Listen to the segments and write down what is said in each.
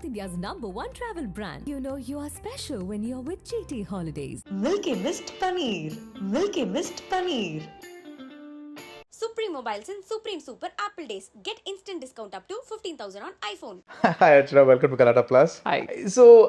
South India's #1 travel brand. You know you are special when you're with GT Holidays. Milky Mist Paneer. Milky Mist Paneer. Supreme Mobiles and Supreme Super Apple Days. Get instant discount up to 15,000 on iPhone. Hi Archana, welcome to Galatta Plus. Hi. So,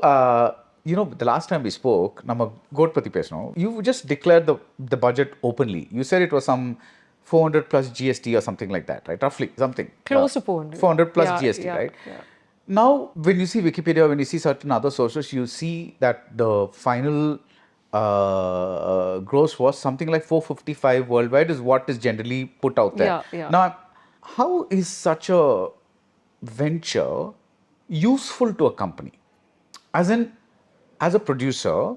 the last time we spoke, nama goat pati pesno, you just declared the budget openly. You said it was some 400 plus GST or something like that, right? Roughly, something. Close to 400. 400 plus GST, right? Yeah. Now, when you see Wikipedia, when you see certain other sources, you see that the final gross was something like 455 worldwide is what is generally put out there. Yeah. Now, how is such a venture useful to a company? As a producer,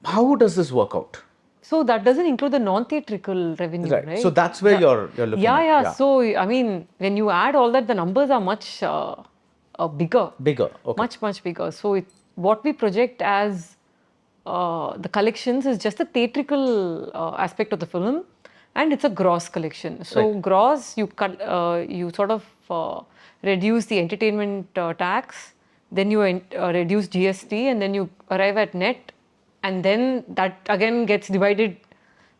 how does this work out? So that doesn't include the non-theatrical revenue, right? So that's where you're looking at. Yeah. So, I mean, when you add all that, the numbers are much bigger. Bigger, okay. Much bigger. So, what we project as the collections is just the theatrical aspect of the film, and it's a gross collection. So, Right. gross, you sort of reduce the entertainment tax, then you reduce GST, and then you arrive at net. And then that again gets divided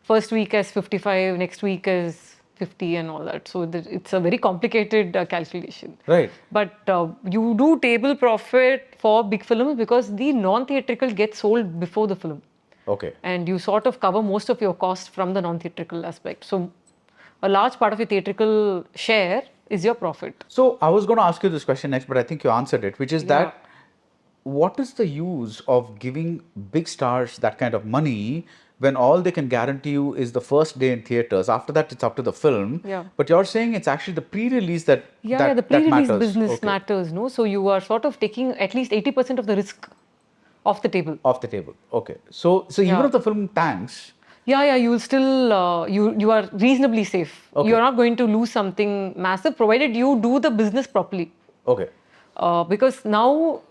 first week as 55, next week as 50 and all that. So it's a very complicated calculation. Right. But you do table profit for big films because the non-theatrical gets sold before the film. Okay. And you sort of cover most of your cost from the non-theatrical aspect. So a large part of your theatrical share is your profit. So I was going to ask you this question next, but I think you answered it, which is that what is the use of giving big stars that kind of money when all they can guarantee you is the first day in theaters? After that, it's up to the film. Yeah. But you're saying it's actually the pre-release that the pre-release matters. business matters, no? So you are sort of taking at least 80% of the risk off the table. Off the table. Okay. So even if the film tanks. Yeah, you will still, you are reasonably safe. Okay. You are not going to lose something massive provided you do the business properly. Okay. Because now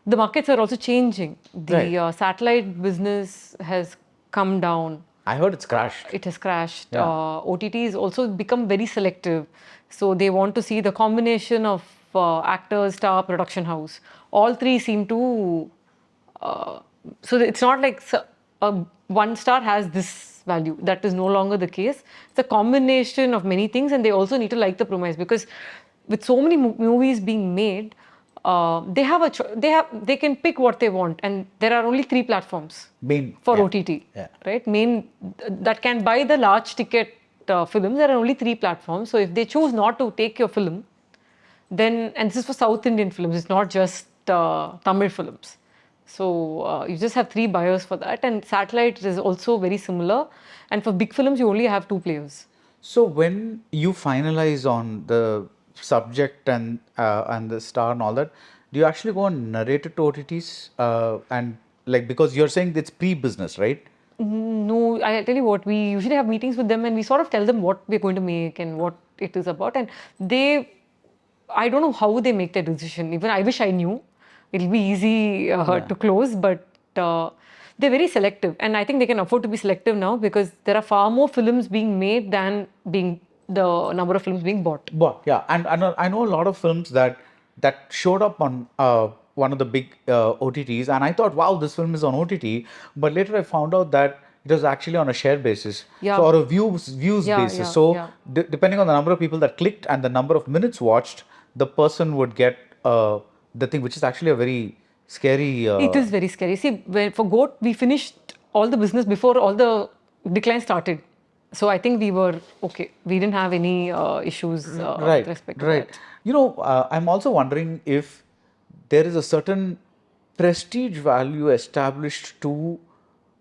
the markets are also changing. The satellite business has come down. I heard it's crashed. It has crashed. Yeah. OTTs also become very selective. So they want to see the combination of actors, star, production house. All three seem to... so it's not like one star has this value. That is no longer the case. It's a combination of many things, and they also need to like the premise, because with so many movies being made, they have they can pick what they want, and there are only 3 platforms for OTT, right? That can buy the large ticket films. There are only 3 platforms. So if they choose not to take your film, then, and this is for South Indian films, it's not just Tamil films. So you just have 3 buyers for that, and satellite is also very similar. And for big films, you only have 2 players. So when you finalize on the subject and the star and all that, do you actually go and narrate it to OTTs? And like, because you're saying it's pre-business, right? No, I'll tell you what, we usually have meetings with them and we sort of tell them what we're going to make and what it is about. And I don't know how they make their decision. Even I wish I knew. It'll be easy to close, but they're very selective. And I think they can afford to be selective now because there are far more films being made than the number of films being bought. Yeah. And I know a lot of films that showed up on one of the big OTTs, and I thought, wow, this film is on OTT. But later I found out that it was actually on a share basis, or a views basis. So depending on the number of people that clicked and the number of minutes watched, the person would get the thing, which is actually a very scary... It is very scary. See, for GOAT, we finished all the business before all the decline started. So I think we were okay. We didn't have any issues with respect to that. You know, I'm also wondering if there is a certain prestige value established to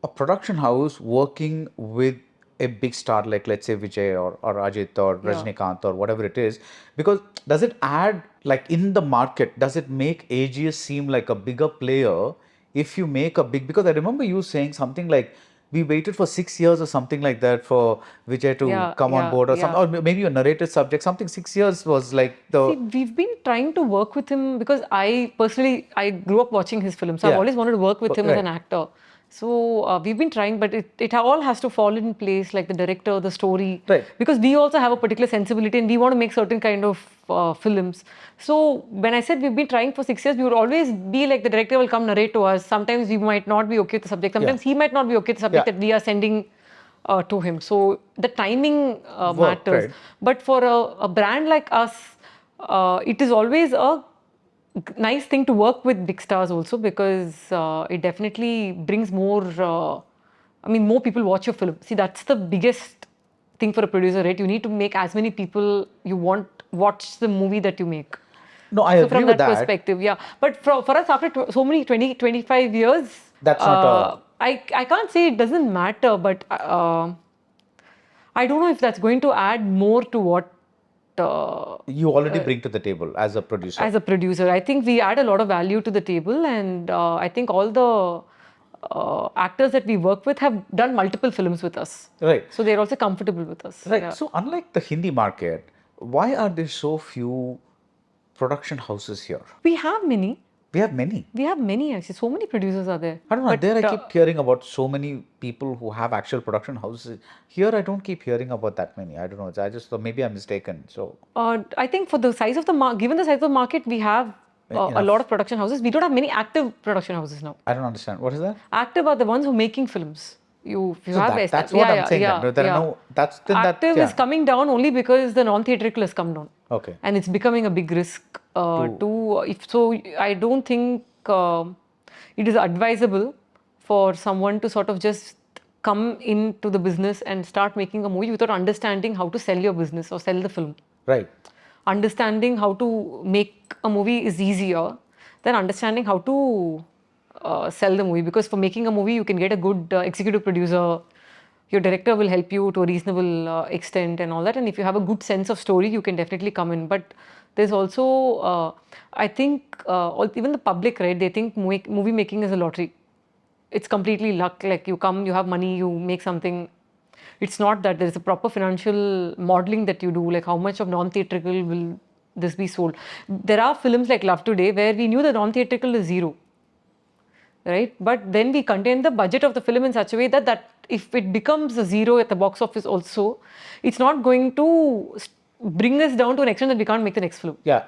a production house working with a big star like, let's say, Vijay or Ajit or Rajnikant or whatever it is. Because does it add, like in the market, does it make AGS seem like a bigger player if you make a big... Because I remember you saying something like, we waited for 6 years or something like that for Vijay to come on board or something. Or maybe a narrated subject, something 6 years was like the... See, we've been trying to work with him because I grew up watching his films. So I've always wanted to work with him as an actor. So we've been trying, but it all has to fall in place, like the director, the story. Right. Because we also have a particular sensibility and we want to make certain kind of films. So when I said we've been trying for 6 years, we would always be like the director will come narrate to us. Sometimes we might not be okay with the subject. Sometimes he might not be okay with the subject that we are sending to him. So the timing matters. right. But for a brand like us, it is always a nice thing to work with big stars also, because it definitely brings more, more people watch your film. See, that's the biggest thing for a producer, right? You need to make as many people you want watch the movie that you make. No, I agree From with that that. perspective, yeah. But for us, after so many 25 years, That's not I can't say it doesn't matter, but I don't know if that's going to add more to what you already bring to the table as a producer. as a producer. I think we add a lot of value to the table, and I think all the actors that we work with have done multiple films with us. Right. So they're also comfortable with us. Right. Yeah. So unlike the Hindi market, why are there so few production houses here? We have many. We have many. We have many actually. So many producers are there. I don't know. But, There I keep hearing about so many people who have actual production houses. Here I don't keep hearing about that many. I don't know. I just thought maybe I'm mistaken. So I think for the size of the given the size of the market, we have a Enough. lot of production houses. We don't have many active production houses now. I don't understand. What is that? Active are the ones who are making films. You So have that's what I'm saying. Yeah, then. There are no. That's then active that. is coming down only because the non-theatrical has come down. Okay. And it's becoming a big risk I don't think it is advisable for someone to sort of just come into the business and start making a movie without understanding how to sell your business or sell the film. Right. Understanding how to make a movie is easier than understanding how to sell the movie, because for making a movie you can get a good executive producer, your director will help you to a reasonable extent and all that, and if you have a good sense of story you can definitely come in. But there's also I think even the public, right, they think movie making is a lottery. It's completely luck, like you come, you have money, you make something. It's not that. There's a proper financial modeling that you do, like how much of non-theatrical will this be sold. There are films like Love Today where we knew the non-theatrical is zero, right? But then we contain the budget of the film in such a way that if it becomes a zero at the box office also, it's not going to bring us down to an extent that we can't make the next film. Yeah.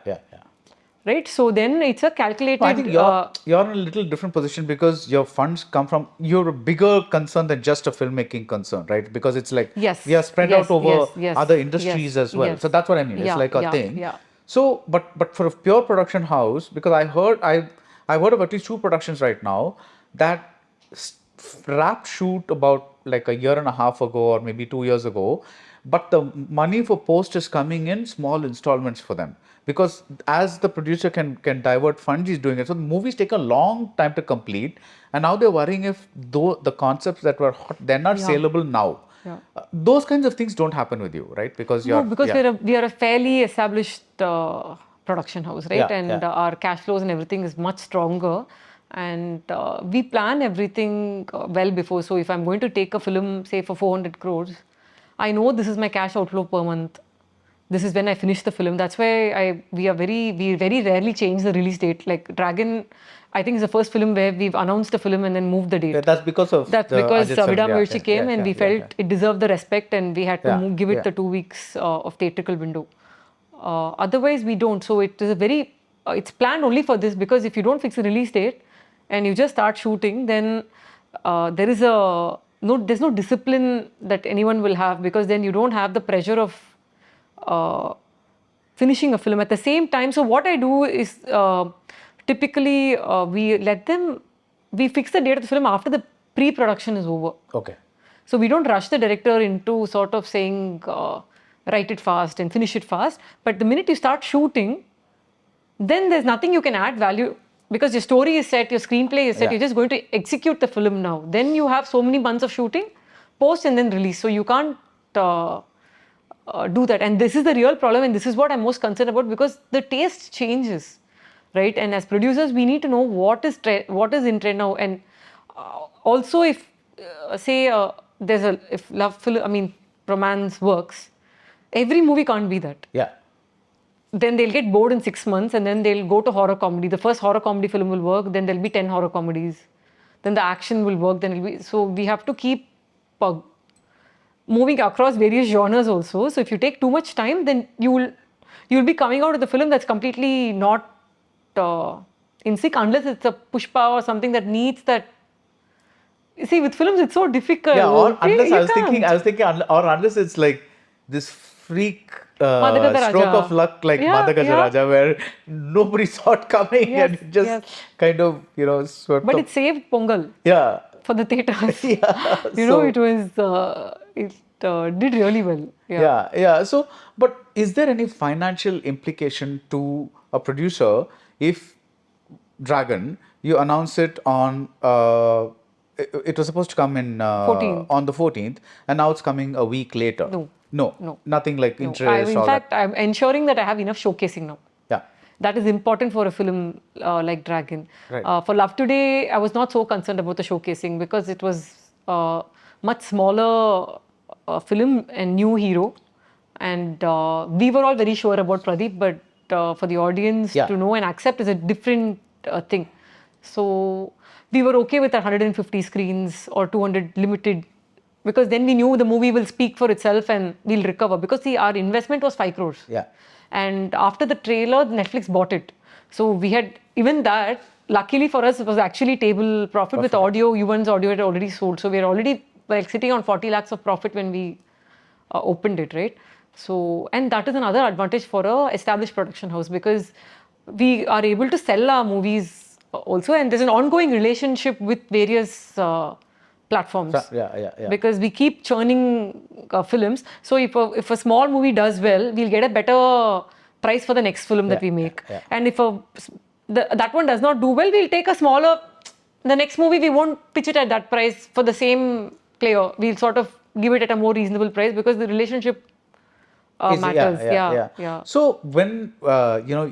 Right? So then it's a calculated... I think you're in a little different position because your funds come from, you're a bigger concern than just a filmmaking concern, right? Because it's like, Yes, we are spread yes, out over yes, other industries yes, as well. yes. So that's what I mean. Yeah, It's like a yeah, thing. yeah. So, but for a pure production house, because I've heard of at least 2 productions right now that wrap shoot about like a year and a half ago or maybe 2 years ago, but the money for post is coming in small installments for them. Because as the producer can divert funds, he's doing it. So the movies take a long time to complete, and now they're worrying if the concepts that were hot, they're not saleable now. Yeah. Those kinds of things don't happen with you, right? Because we are a fairly established production house, right? Yeah, and yeah. Our cash flows and everything is much stronger. And we plan everything well before. So if I'm going to take a film, say for 400 crores, I know this is my cash outflow per month. This is when I finish the film. That's why we very rarely change the release date. Like Dragon, I think is the first film where we've announced a film and then moved the date. Yeah, that's because Vida Murchi came and we felt it deserved the respect and we had to give it the 2 weeks of theatrical window. Otherwise, we don't. So it is it's planned only for this, because if you don't fix the release date and you just start shooting, then there's no discipline that anyone will have, because then you don't have the pressure of finishing a film at the same time. So what I do is typically we fix the date of the film after the pre-production is over. Okay. So we don't rush the director into sort of saying write it fast and finish it fast. But the minute you start shooting, then there's nothing you can add value, because your story is set, your screenplay is set, you're just going to execute the film now. Then you have so many months of shooting, post and then release. So you can't do that. And this is the real problem, and this is what I'm most concerned about, because the taste changes, right? And as producers, we need to know what is in trend now. And also if if love film, romance works, every movie can't be that. Yeah. Then they'll get bored in 6 months and then they'll go to horror comedy. The first horror comedy film will work, then there'll be 10 horror comedies. then the action will work. Then it'll be so we have to keep moving across various genres also. So if you take too much time, then you'll be coming out with a film that's completely not in sync, unless it's a Pushpa or something that needs that. You see, with films, it's so difficult. Yeah, or okay? unless You I was thinking, can't. or unless it's like this freak Madhagata stroke Raja. of luck, like Yeah, Madhagaja yeah. Raja, where nobody saw it coming Yes, and it just yes. kind of, swept But up. it saved Pongal Yeah. for the theatres. Yeah. It was, it did really well. Yeah. Yeah. So, but is there any financial implication to a producer if Dragon, you announce it on, it was supposed to come in 14th. on the 14th, and now it's coming a week later. No. Nothing like No. interest. In all fact, that. I'm ensuring that I have enough showcasing now. Yeah. That is important for a film like Dragon. Right. For Love Today, I was not so concerned about the showcasing because it was much smaller film and new hero. And we were all very sure about Pradeep, but for the audience Yeah. to know and accept is a different thing. So we were okay with 150 screens or 200 limited, because then we knew the movie will speak for itself and we'll recover. Because see, our investment was 5 crores. Yeah. And after the trailer, Netflix bought it. So we had, even that, luckily for us, it was actually table profit. With audio, Yuvan's audio had already sold. So we were already sitting on 40 lakhs of profit when we opened it, right? So, and that is another advantage for a established production house, because we are able to sell our movies also, and there's an ongoing relationship with various platforms. Yeah. Because we keep churning films. So if a small movie does well, we'll get a better price for the next film that we make. Yeah. And if that one does not do well, we'll take a smaller. The next movie, we won't pitch it at that price for the same player. We'll sort of give it at a more reasonable price, because the relationship matters. Yeah. So when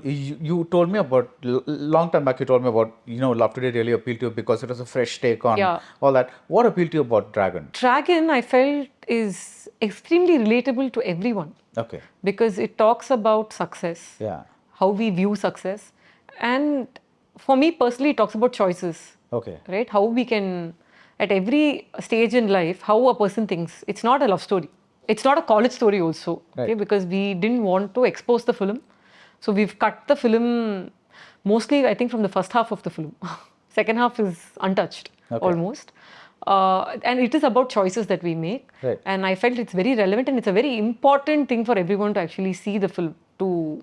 you told me about long time back, you told me about Love Today really appealed to you because it was a fresh take on all that. What appealed to you about Dragon? Dragon, I felt, is extremely relatable to everyone. Okay. Because it talks about success. Yeah. How we view success, and for me personally, it talks about choices. Okay. Right? How we can, at every stage in life, how a person thinks. It's not a love story. It's not a college story also, okay? Because we didn't want to expose the film. So we've cut the film mostly, I think, from the first half of the film. Second half is untouched, almost. And it is about choices that we make. Right. And I felt it's very relevant, and it's a very important thing for everyone to actually see the film, to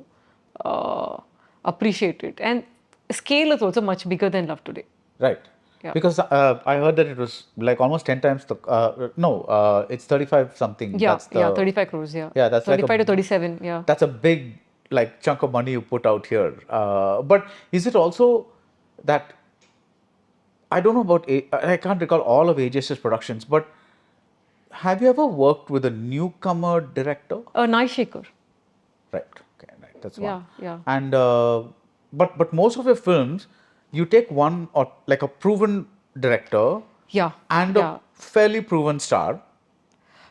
appreciate it. And scale is also much bigger than Love Today. Right. Yeah. Because I heard that it was like almost 10 times the, it's 35 something. Yeah, That's the, 35 crores, yeah. Yeah, that's 35 like to 37, yeah. That's a big chunk of money you put out here. But is it also that, I don't know about, I can't recall all of AJS's productions, but have you ever worked with a newcomer director? Naishekar. Right, okay, right, that's one. Yeah. And, but most of your films, you take one or like a proven director and a fairly proven star.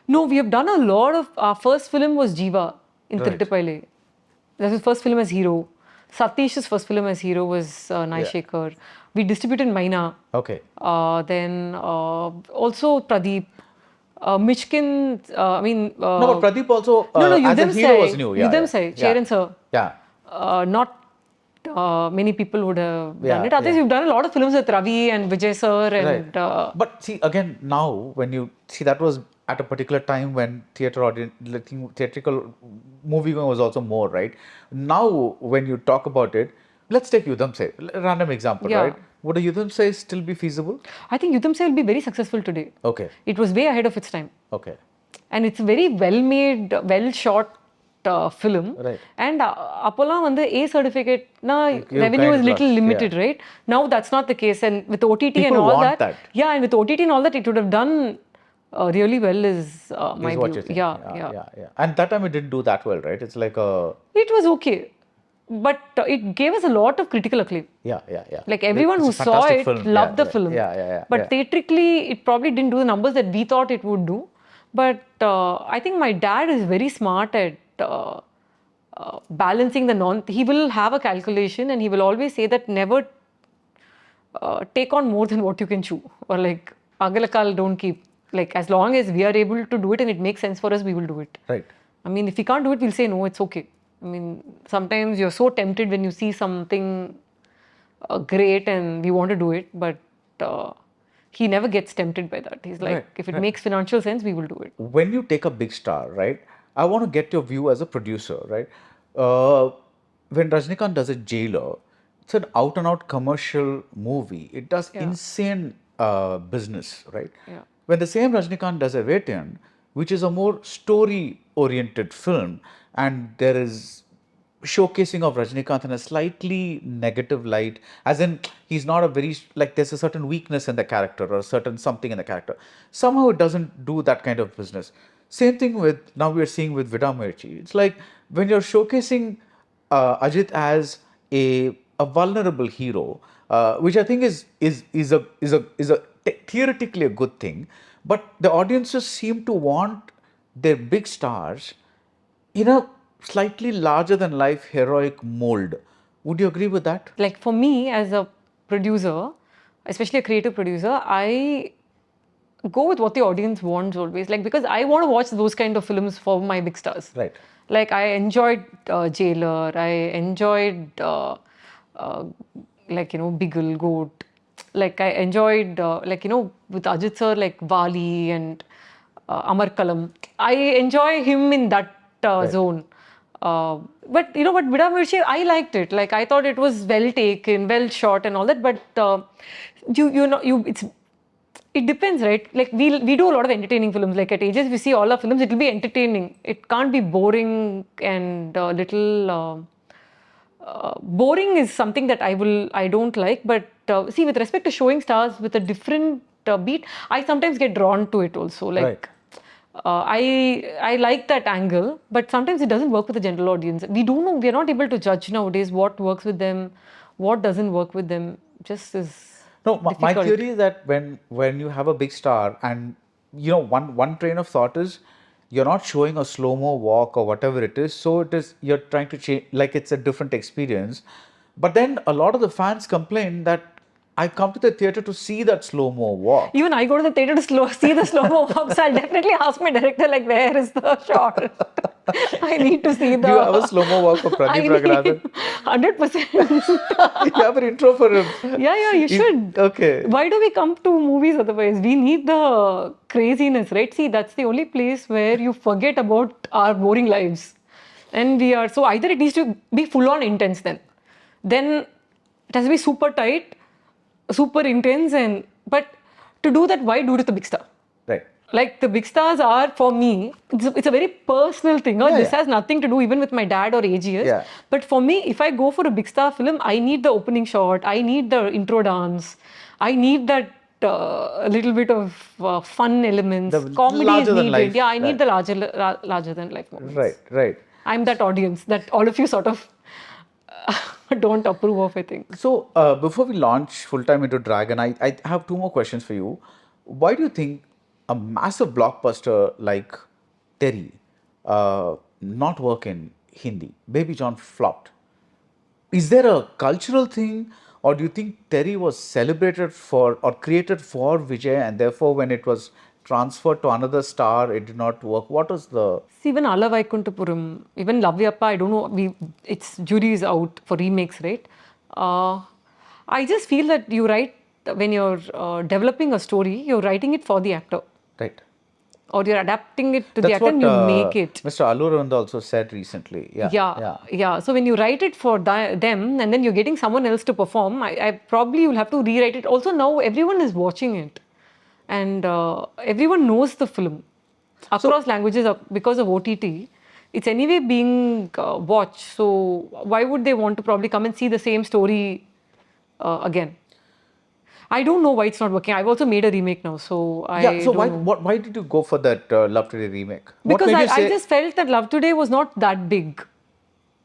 No, we have done a lot of, our first film was Jiva in Right. Thirttipaile. That was his first film as hero. Satish's first film as hero was Naishekar. We distributed Maina. Okay. Then also Pradeep. Mishkin, no, but Pradeep also as a Yudham hero was new. Yeah, Yudham Sai, Sharon sir. Yeah. Not many people would have done it. Yeah. Otherwise, we've done a lot of films with Ravi and Vijay sir. And, but see, again, now when you see, that was at a particular time when theatrical movie going was also more, right? Now, when you talk about it, let's take Yudham Sai, random example, right? Would a Yudham Sai still be feasible? I think Yudham Sai will be very successful today. Okay. It was way ahead of its time. Okay. And it's a very well made, well shot film. Right. And Apollo A certificate, revenue kind is of little lost, limited, right? Now that's not the case. And with OTT People and all want that. Yeah, and with OTT and all that, it would have done really well is my what view. you think. Yeah. And that time it didn't do that well, right? It's like a... It was okay. But it gave us a lot of critical acclaim. Yeah. Like everyone It's a who saw fantastic it film. loved the film. Yeah. But theatrically, it probably didn't do the numbers that we thought it would do. But I think my dad is very smart at balancing the he will have a calculation, and he will always say that never take on more than what you can chew, or like agalakal don't keep. Like as long as we are able to do it and it makes sense for us, we will do it. Right. I mean, if we can't do it, we'll say no, it's okay. I mean, sometimes you're so tempted when you see something great and we want to do it, but he never gets tempted by that. He's like, Right, if it right. makes financial sense, we will do it. When you take a big star, right? I want to get your view as a producer, right? Uh, when Rajnikant does a Jailer, it's an out and out commercial movie. It does Yeah. insane business, right? Yeah. When the same Rajnikant does a Vetian, which is a more story oriented film, and there is showcasing of Rajnikant in a slightly negative light, as in he's not a very, like there's a certain weakness in the character or a certain something in the character. Somehow it doesn't do that kind of business. Same thing with, now we're seeing with Vidamirchi. It's like when you're showcasing Ajit as a vulnerable hero, which I think is a theoretically a good thing, but the audiences seem to want their big stars in a slightly larger than life heroic mold. Would you agree with that? Like for me as a producer, especially a creative producer, I go with what the audience wants always. Like because I want to watch those kind of films for my big stars. Right. Like I enjoyed Jailer, I enjoyed like Biggle, Goat. Like I enjoyed with Ajit sir like Wali and Amar Kalam. I enjoy him in that Right. zone. But Vida Mirchi, I liked it. Like I thought it was well taken, well shot, and all that. But it depends, right? Like we do a lot of entertaining films. Like at Ages, we see all our films. It will be entertaining. It can't be boring and little. Boring is something that I don't like. But see, with respect to showing stars with a different beat, I sometimes get drawn to it also. Like. Right. I like that angle, but sometimes it doesn't work with the general audience. We don't know. We are not able to judge nowadays what works with them, what doesn't work with them. Just is No, my difficult. theory is that when you have a big star, and one train of thought is you're not showing a slow-mo walk or whatever it is, so it is you're trying to change, like it's a different experience. But then a lot of the fans complain that I come to the theater to see that slow-mo walk. Even I go to the theater to see the slow-mo walk, so I'll definitely ask my director, like, where is the shot? I need to see the... Do you have a slow-mo walk for Pradeep Raghunathan? 100%. You have an intro for him. Yeah, you should. Okay. Why do we come to movies otherwise? We need the craziness, right? See, that's the only place where you forget about our boring lives. And we are... So either it needs to be full-on intense then. Then it has to be super tight, super intense, but to do that, why do it with a big star? Right. Like the big stars are, for me, it's a very personal thing. This has nothing to do even with my dad or AGS. Yeah. But for me, if I go for a big star film, I need the opening shot, I need the intro dance, I need that little bit of fun elements. The Comedy larger is than needed. life, Yeah, I need right. the larger than life moments. Right. I'm that audience that all of you sort of don't approve of, I think. So, before we launch full time into Dragon, I have two more questions for you. Why do you think a massive blockbuster like Terry not work in Hindi? Baby John flopped. Is there a cultural thing, or do you think Terry was celebrated for or created for Vijay, and therefore when it was transferred to another star, it did not work? What was the... See, even Ala Vaikuntapuram, even Lavyappa, I don't know, its jury is out for remakes, right? I just feel that you write, when you're developing a story, you're writing it for the actor. Right. Or you're adapting it to the That's actor what and you make it. Mr. Allu Arvind also said recently. Yeah. So when you write it for them and then you're getting someone else to perform, I probably will have to rewrite it. Also now everyone is watching it. And everyone knows the film across languages because of OTT. It's anyway being watched. So why would they want to probably come and see the same story again? I don't know why it's not working. I've also made a remake now, so why did you go for that Love Today remake? Because I just felt that Love Today was not that big,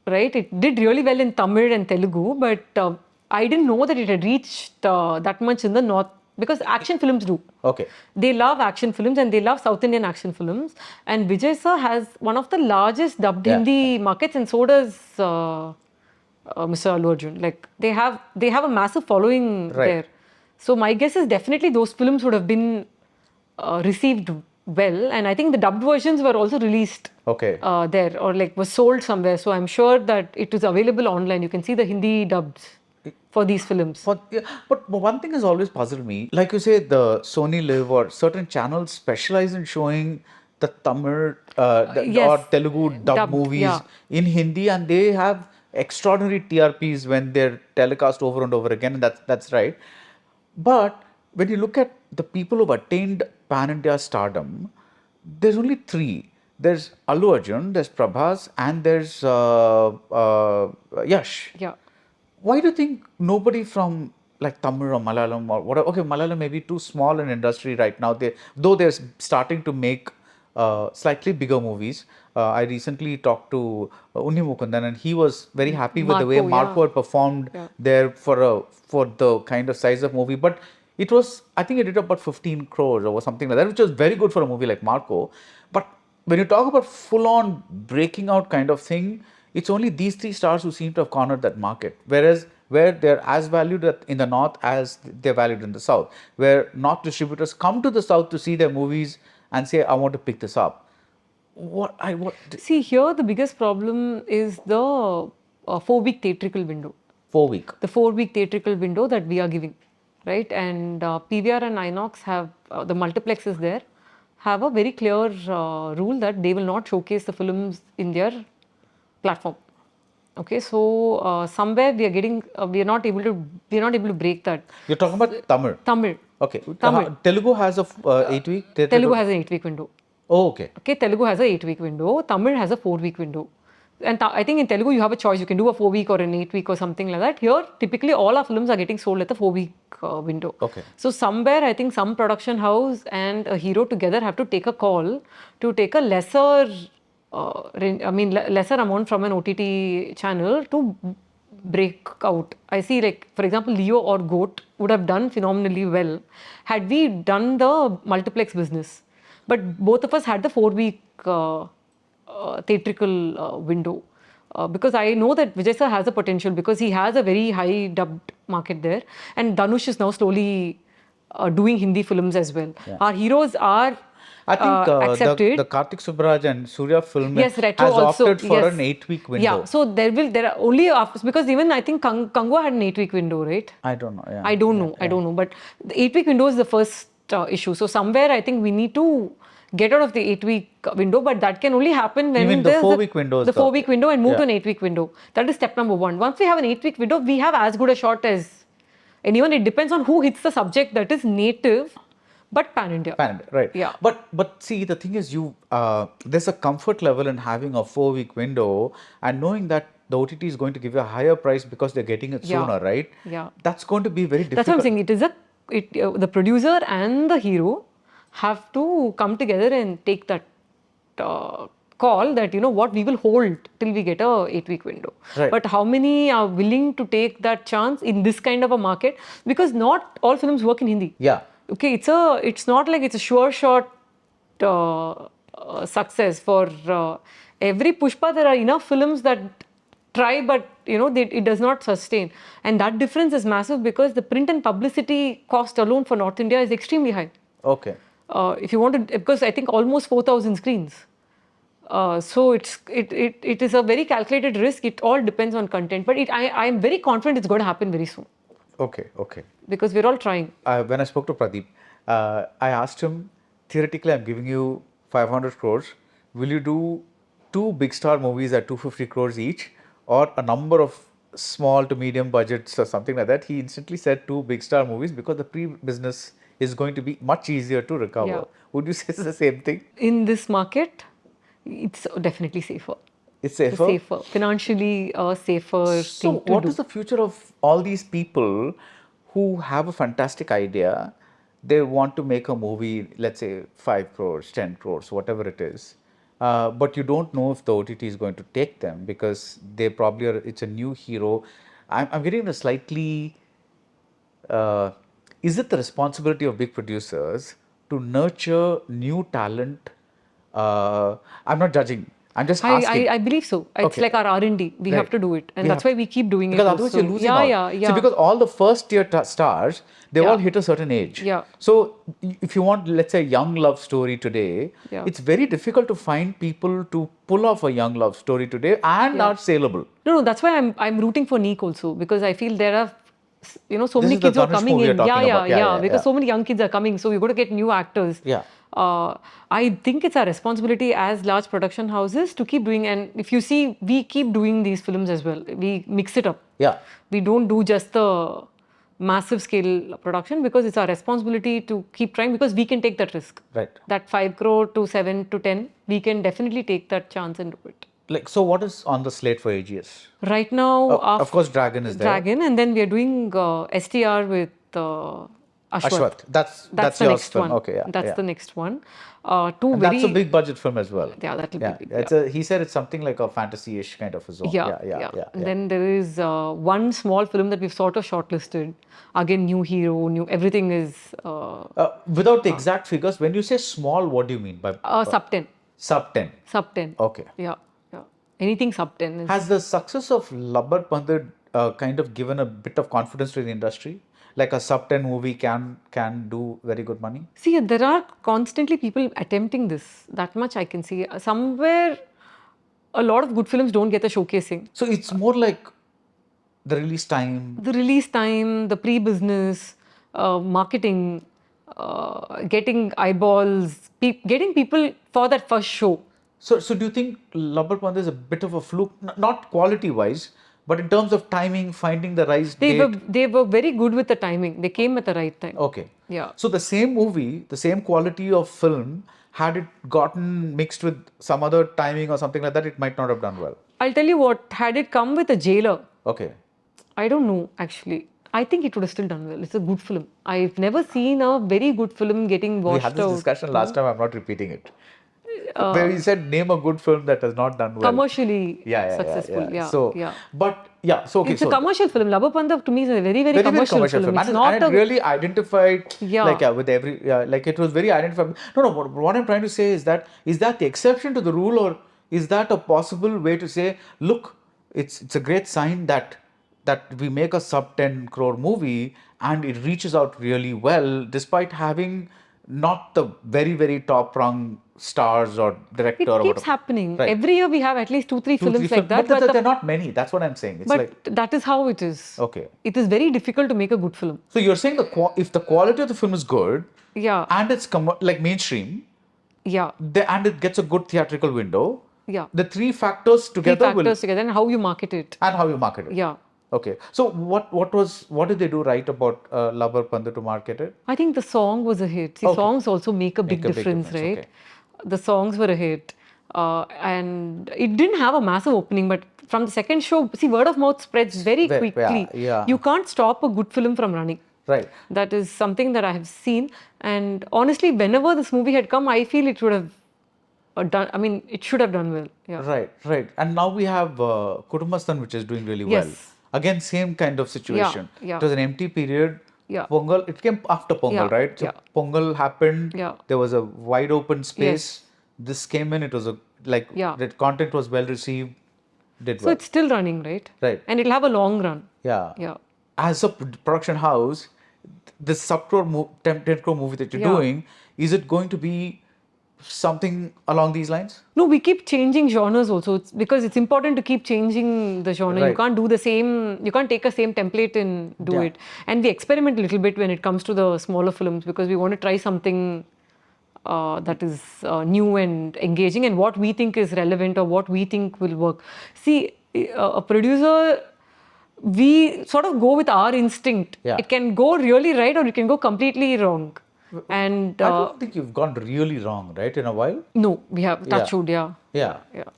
right? It did really well in Tamil and Telugu, but I didn't know that it had reached that much in the North. Because action films do. Okay. They love action films and they love South Indian action films. And Vijay sir has one of the largest dubbed Hindi markets, and so does Mr. Allu Arjun. Like they have a massive following there. So my guess is definitely those films would have been received well, and I think the dubbed versions were also released Okay. there, or like was sold somewhere. So I'm sure that it is available online. You can see the Hindi dubs for these films. But one thing has always puzzled me. Like you say, the Sony Live or certain channels specialize in showing the Tamil Yes, or Telugu dub dubbed, movies yeah. in Hindi, and they have extraordinary TRPs when they're telecast over and over again, and that's right. But when you look at the people who've attained pan India stardom, there's only three. There's Allu Arjun, there's Prabhas, and there's Yash. Yeah. Why do you think nobody from like Tamil or Malayalam or whatever? Okay, Malayalam may be too small an industry right now. Though they're starting to make slightly bigger movies. I recently talked to Unni Mukundan, and he was very happy with the way Marco, Marco yeah. had performed Yeah. there for the kind of size of movie. But it was, I think it did about 15 crores or something like that, which was very good for a movie like Marco. But when you talk about full-on breaking out kind of thing, it's only these three stars who seem to have cornered that market. Whereas where they're as valued in the north as they're valued in the south, where north distributors come to the south to see their movies and say, I want to pick this up. See, here the biggest problem is the 4-week theatrical window. 4 week. The 4-week theatrical window that we are giving, right? And PVR and Inox have, the multiplexes there, have a very clear rule that they will not showcase the films in their platform. Okay, so somewhere we are getting, we are not able to break that. You're talking about Tamil. Tamil. Okay. Tamil. Telugu has a 8-week. Telugu has an 8-week window. Oh, okay. Okay, Telugu has a 8-week window. Tamil has a 4-week window. And I think in Telugu you have a choice. You can do a 4-week or an 8-week or something like that. Here, typically all our films are getting sold at the 4-week window. Okay. So somewhere I think some production house and a hero together have to take a call to take a lesser, lesser amount from an OTT channel to break out. I see, like, for example, Leo or Goat would have done phenomenally well had we done the multiplex business. But both of us had the 4-week theatrical window. Because I know that Vijay sir has a potential because he has a very high dubbed market there. And Dhanush is now slowly doing Hindi films as well. Yeah. Our heroes are I think accepted. the Kartik Subbaraj and Surya film Yes, Retro has also, opted for yes. an 8-week window. Yeah, so there are only after, because even I think Kangwa had an 8-week window, right? I don't know. Yeah. I don't know. But the 8-week window is the first issue. So somewhere I think we need to get out of the 8-week window, but that can only happen when Even the there's 4-week window. The 4-week window and move to Yeah. an 8-week window. That is step number one. Once we have an 8-week window, we have as good a shot as anyone. It depends on who hits the subject that is native, but pan India. Pan India, right. Yeah. But see, the thing is, there's a comfort level in having a 4-week window and knowing that the OTT is going to give you a higher price because they're getting it Yeah. sooner, right? Yeah. That's going to be very difficult. That's what I'm saying. It is the producer and the hero have to come together and take that call that, you know what, we will hold till we get a 8-week window. Right. But how many are willing to take that chance in this kind of a market? Because not all films work in Hindi. Yeah. Okay, it's not like it's a sure shot success for every Pushpa. There are enough films that try, but it does not sustain, and that difference is massive because the print and publicity cost alone for North India is extremely high. Okay. If you want to, because I think almost 4,000 screens. So it is a very calculated risk. It all depends on content, but I am very confident it's going to happen very soon Okay. because we're all trying. When I spoke to Pradeep, I asked him, theoretically, I'm giving you 500 crores. Will you do 2 big star movies at 250 crores each, or a number of small to medium budgets or something like that? He instantly said 2 big star movies because the pre-business is going to be much easier to recover. Yeah. Would you say it's the same thing? In this market, it's definitely safer. It's safer? Safer, financially safer So thing to what do. is the future of all these people who have a fantastic idea? They want to make a movie, let's say 5 crores, 10 crores, whatever it is. But you don't know if the OTT is going to take them because they probably it's a new hero. I'm getting a slightly, is it the responsibility of big producers to nurture new talent? I'm not judging. I'm just asking. I believe so. It's Okay. like our R&D. We have Right. to do it. And We that's have why we keep doing because it. otherwise also. you're losing yeah, out. Yeah, yeah. So because all the first tier stars, they've Yeah. all hit a certain age. Yeah. So if you want, let's say, a young love story today, Yeah. it's very difficult to find people to pull off a young love story today and Yeah. are saleable. No, that's why I'm rooting for Neek also, because I feel there are, so This many is the kids who are Dhanush coming movie you're in. Yeah, talking yeah, about. Yeah, because yeah. so many young kids are coming. So we've got to get new actors. Yeah. I think it's our responsibility as large production houses to keep doing. And if you see, we keep doing these films as well. We mix it up. Yeah. We don't do just the massive scale production, because it's our responsibility to keep trying, because we can take that risk. Right. That 5 crore to 7 to 10, we can definitely take that chance and do it. Like, so what is on the slate for AGS? Right now, Of course, Dragon is there. Dragon, and then we are doing STR with Ashwath. That's the your next film. one. Okay, yeah. That's yeah. the next one. And that's a big budget film as well. Yeah, that'll Yeah, be big. he said it's something like a fantasy-ish kind of a zone. Yeah. And then there is one small film that we've sort of shortlisted. Again, new hero, new everything is Without the exact figures, when you say small, what do you mean by sub 10. sub 10? Sub 10. Okay. Yeah. Anything sub 10 is. Has the success of Labbar Pandit kind of given a bit of confidence to the industry? Like a sub 10 movie can do very good money? See, there are constantly people attempting this. That much I can see. Somewhere, a lot of good films don't get the showcasing. So it's more like the release time. The release time, the pre-business, marketing, getting eyeballs, getting people for that first show. So do you think Labbar Pandit is a bit of a fluke? Not quality-wise, but in terms of timing, finding the right date? They were very good with the timing. They came at the right time. Okay. Yeah. So the same movie, the same quality of film, had it gotten mixed with some other timing or something like that, it might not have done well. I'll tell you what, had it come with a jailer, Okay. I don't know actually. I think it would have still done well. It's a good film. I've never seen a very good film getting watched out. We had this discussion last time, I'm not repeating it. Where we said, name a good film that has not done well. Commercially successful. Yeah. So, okay. It's a commercial film. Labbar Pandit to me is a very, very commercial film. It's not and really identified, Yeah. with every, like it was very identified. No, what I'm trying to say is that the exception to the rule, or is that a possible way to say, look, it's a great sign that we make a sub 10 crore movie and it reaches out really well, despite having not the very, very top rung stars or director It or keeps whatever. happening. Right. Every year we have at least 2-3 films like that. But they're not many. That's what I'm saying. It's But that is how it is. Okay. It is very difficult to make a good film. So you're saying if the quality of the film is good, Yeah. and it's like mainstream, Yeah. and it gets a good theatrical window, Yeah. the three factors together Together, and how you market it. and how you market it. Yeah. Okay. So what did they do right about Labbar Pandit to market it? I think the song was a hit. See, Okay. songs also make a big difference, difference, right? okay. The songs were a hit. And it didn't have a massive opening, but from the second show, see, word of mouth spreads very quickly. Yeah. You can't stop a good film from running. Right. That is something that I have seen. And honestly, whenever this movie had come, I feel it would have it should have done well. Yeah. Right. And now we have Kudumbastan, which is doing really well. Yes. Again, same kind of situation. Yeah. It was an empty period. Yeah. Pongal, it came after Pongal, Yeah, right? So yeah. Pongal happened. Yeah. There was a wide open space. This came in. It was the content was well received. Did So well. it's still running, right? Right. And it'll have a long run. Yeah. Yeah. As a production house, this sub 10 crore movie that you're doing, is it going to be something along these lines? No, we keep changing genres also, because it's important to keep changing the genre. Right. You can't do the same, you can't take a same template and do Yeah. it. And we experiment a little bit when it comes to the smaller films, because we want to try something that is new and engaging, and what we think is relevant or what we think will work. See, a producer, we sort of go with our instinct. Yeah. It can go really right or it can go completely wrong. And I don't think you've gone really wrong, right, in a while? no, we have touch wood, yeah. Yeah. Yeah.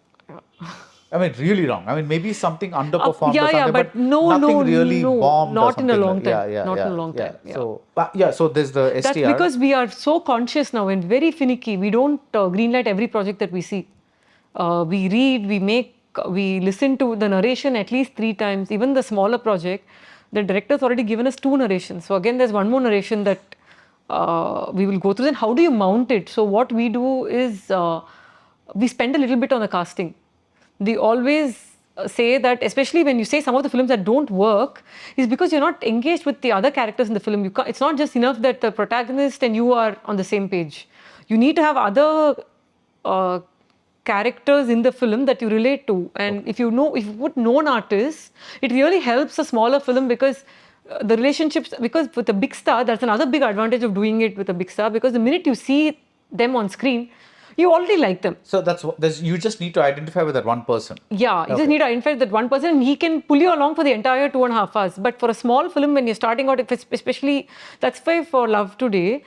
I mean, really wrong. I mean, maybe something underperformed or yeah, something, but no, nothing no, really no, bombed or not in a something long like- time. Yeah, Not in a yeah, long yeah. time, yeah. So there's the STR. That's because we are so conscious now and very finicky. We don't greenlight every project that we see. We read, we listen to the narration at least 3 times. Even the smaller project, the director's already given us 2 narrations. So again, there's one more narration that we will go through. Then how do you mount it? So what we do is we spend a little bit on the casting. We always say that, especially when you say some of the films that don't work, is because you're not engaged with the other characters in the film. It's not just enough that the protagonist and you are on the same page. You need to have other characters in the film that you relate to. And if you put known artists, it really helps a smaller film because the relationships, because with a big star, that's another big advantage of doing it with a big star, because the minute you see them on screen, you already like them. So you just need to identify with that one person. Yeah, you just need to identify that one person and he can pull you along for the entire 2.5 hours. But for a small film, when you're starting out, especially, that's why for Love Today,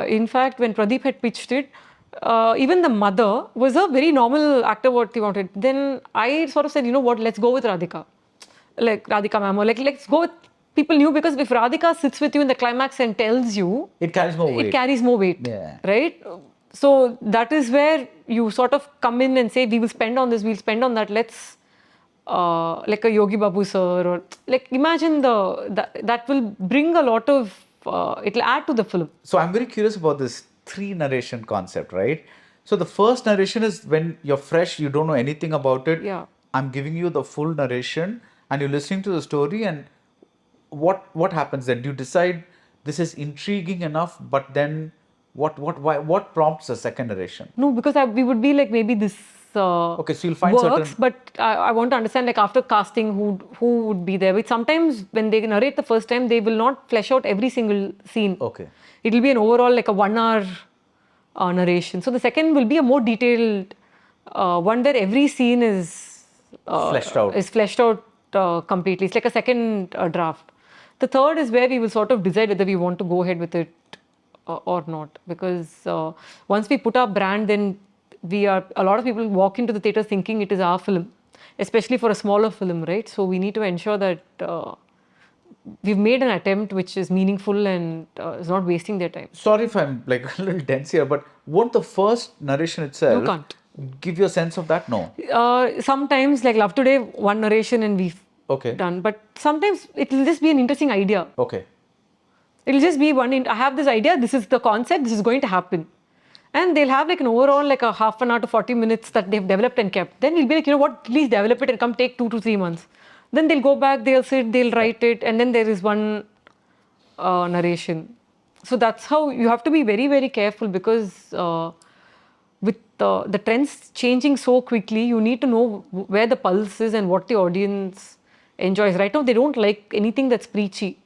in fact, when Pradeep had pitched it, even the mother was a very normal actor what he wanted. Then I sort of said, you know what, let's go with Radhika. Like Radhika ma'am, or let's go with people new, because if Radhika sits with you in the climax and tells you, it carries more weight. It carries more weight, yeah. Right? So that is where you sort of come in and say, we will spend on this, we'll spend on that. Let's, like a Yogi Babu sir, or like imagine that will bring a lot of, it'll add to the film. So I'm very curious about this 3 narration concept, right? So the first narration is when you're fresh, you don't know anything about it. Yeah. I'm giving you the full narration and you're listening to the story, and what happens then? Do you decide this is intriguing enough, but then what prompts the second narration? No, because we would be like, maybe this okay, so you'll find works, certain... but I want to understand, like after casting, who would be there. But sometimes when they narrate the first time, they will not flesh out every single scene. Okay. It will be an overall like a 1 hour narration. So the second will be a more detailed one where every scene is fleshed out. Completely. It's like a second draft. The third is where we will sort of decide whether we want to go ahead with it or not. Because once we put our brand, then a lot of people walk into the theatre thinking it is our film, especially for a smaller film, right? So we need to ensure that we've made an attempt which is meaningful and is not wasting their time. Sorry if I'm like a little dense here, but won't the first narration itself give you a sense of that? No. Sometimes, like Love Today, one narration and we've done. But sometimes it will just be an interesting idea. Okay. It will just be I have this idea, this is the concept, this is going to happen. And they'll have like an overall like a half an hour to 40 minutes that they've developed and kept. Then we'll be like, you know what, please develop it and come take 2 to 3 months. Then they'll go back, they'll sit, they'll write it, and then there is one narration. So that's how you have to be very, very careful, because with the trends changing so quickly, you need to know where the pulse is and what the audience enjoys. Right now, they don't like anything that's preachy.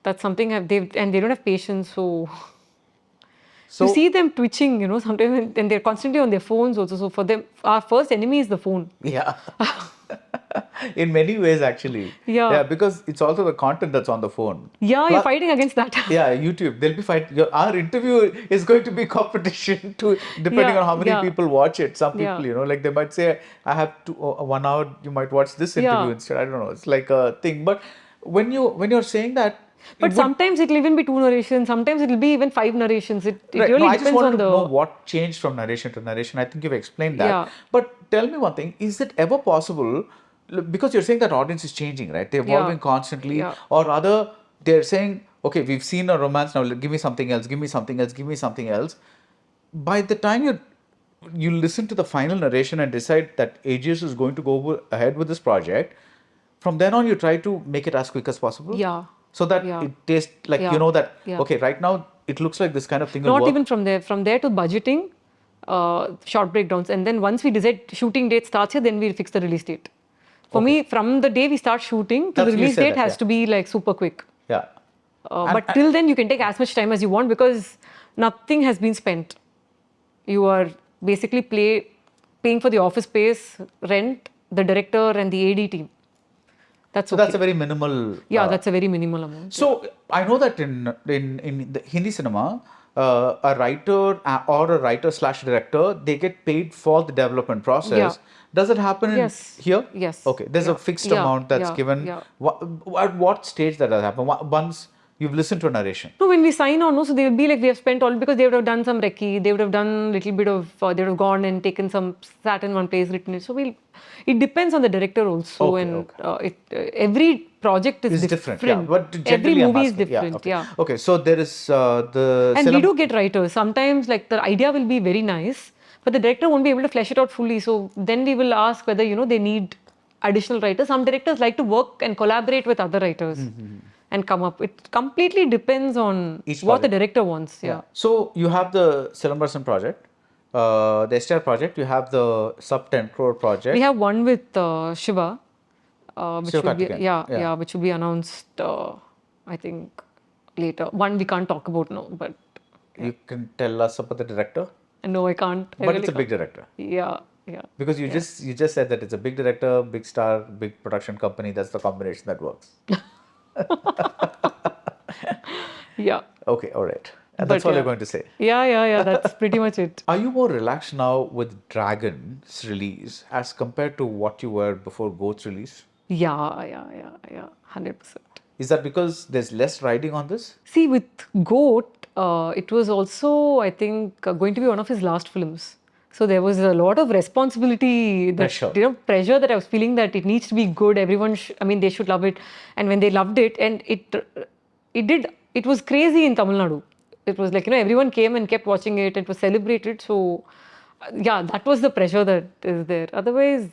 That's something and they don't have patience. So you see them twitching, you know, sometimes, and they're constantly on their phones also. So for them, our first enemy is the phone. Yeah. In many ways, actually. Yeah, because it's also the content that's on the phone. Yeah, you're fighting against that. Yeah, YouTube. They'll be fighting. Our interview is going to be competition depending on how many people watch it. Some people, you know, like they might say, I have 1 hour, you might watch this interview instead. I don't know. It's like a thing. But when you're saying that, but sometimes it will even be 2 narrations. Sometimes it will be even 5 narrations. It really depends on the... I just wanted to know what changed from narration to narration. I think you've explained that. Yeah. But tell me one thing. Is it ever possible, because you're saying that audience is changing, right? They're evolving constantly. Or rather, they're saying, okay, we've seen a romance now. Give me something else. Give me something else. Give me something else. By the time you listen to the final narration and decide that Aegis is going to go ahead with this project, from then on, you try to make it as quick as possible. Yeah. So that it tastes like, you know that, okay, right now it looks like this kind of thing will work. Not even from there. From there to budgeting, short breakdowns. And then once we decide shooting date starts here, then we'll fix the release date. For me, from the day we start shooting to the release date has to be like super quick. Yeah. But till then, you can take as much time as you want, because nothing has been spent. You are basically paying for the office space, rent, the director and the AD team. That's a very minimal... Yeah, that's a very minimal amount. So, I know that in the Hindi cinema, a writer or a writer/director, they get paid for the development process. Yeah. Does it happen here? Yes. Okay, there's a fixed amount that's given. Yeah. At what stage that does happen? Once you've listened to a narration? No, when we sign on, so they will be like, we have spent all, because they would have done some recce, they would have done a little bit of, they would have gone and taken some, sat in one place, written it. So it depends on the director also. Every project is different. Yeah, but every movie is different. Okay, so there is the... And we do get writers. Sometimes like the idea will be very nice, but the director won't be able to flesh it out fully. So then we will ask whether, they need additional writers. Some directors like to work and collaborate with other writers and come up. It completely depends on Each what the project. director wants. Yeah. So you have the Silambaram project, the STR project, you have the sub 10 crore project. We have one with Shiva, which Shiva will be Karthikeyan, which will be announced, I think, later. One we can't talk about now, but You can tell us about the director, no, I can't. I but really it's a big can't. director. Yeah, yeah. Because you just said that it's a big director, big star, big production company. That's the combination that works. Yeah. Okay, all right. And that's all you're going to say. Yeah. That's pretty much it. Are you more relaxed now with Dragon's release as compared to what you were before Goat's release? Yeah. 100%. Is that because there's less riding on this? See, with Goat, it was also, I think, going to be one of his last films. So there was a lot of responsibility, Pressure. pressure that I was feeling that it needs to be good. Everyone, they should love it. And when they loved it, and it was crazy in Tamil Nadu. It was like, everyone came and kept watching it. It was celebrated. So, that was the pressure that is there. Otherwise,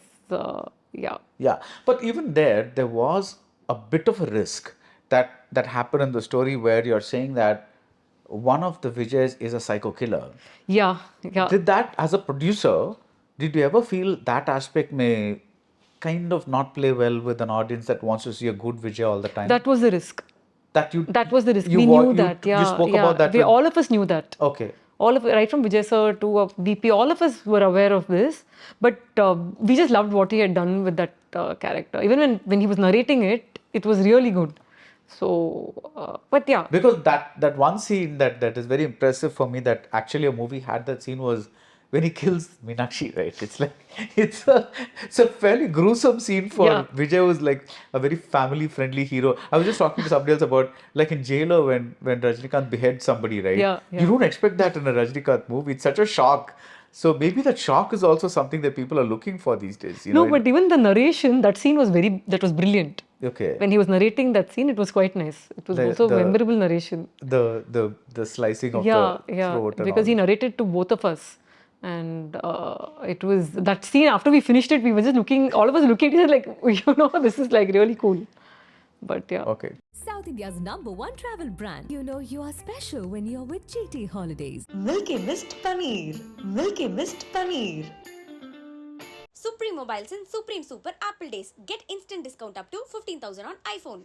yeah. Yeah, but even there was a bit of a risk that happened in the story where you're saying that one of the Vijays is a psycho killer. Yeah. Did that, as a producer, did you ever feel that aspect may kind of not play well with an audience that wants to see a good Vijay all the time? That was the risk. That was the risk. We wa- knew you- that. Yeah. You spoke about that. All of us knew that. Okay. Right from Vijay sir to VP, all of us were aware of this. But we just loved what he had done with that character. Even when he was narrating it, it was really good. So, but yeah. Because that one scene that is very impressive for me, that actually a movie had that scene, was when he kills Meenakshi, right? It's like it's a fairly gruesome scene for Vijay, who's like a very family friendly hero. I was just talking to somebody else about, like, in Jailer when Rajinikanth beheads somebody, right? Yeah. You don't expect that in a Rajinikanth movie. It's such a shock. So maybe that shock is also something that people are looking for these days. But even the narration, that scene was brilliant. Okay. When he was narrating that scene, it was quite nice. It was also memorable narration. The slicing of the throat. And because he narrated to both of us. And it was that scene, after we finished it, we were just looking, all of us looking at it like, this is like really cool. But yeah. Okay. South India's #1 travel brand. You know you are special when you're with GT Holidays. Milky Mist Paneer. Milky Mist Paneer. Supreme Mobiles and Supreme Super Apple Days. Get instant discount up to 15,000 on iPhone.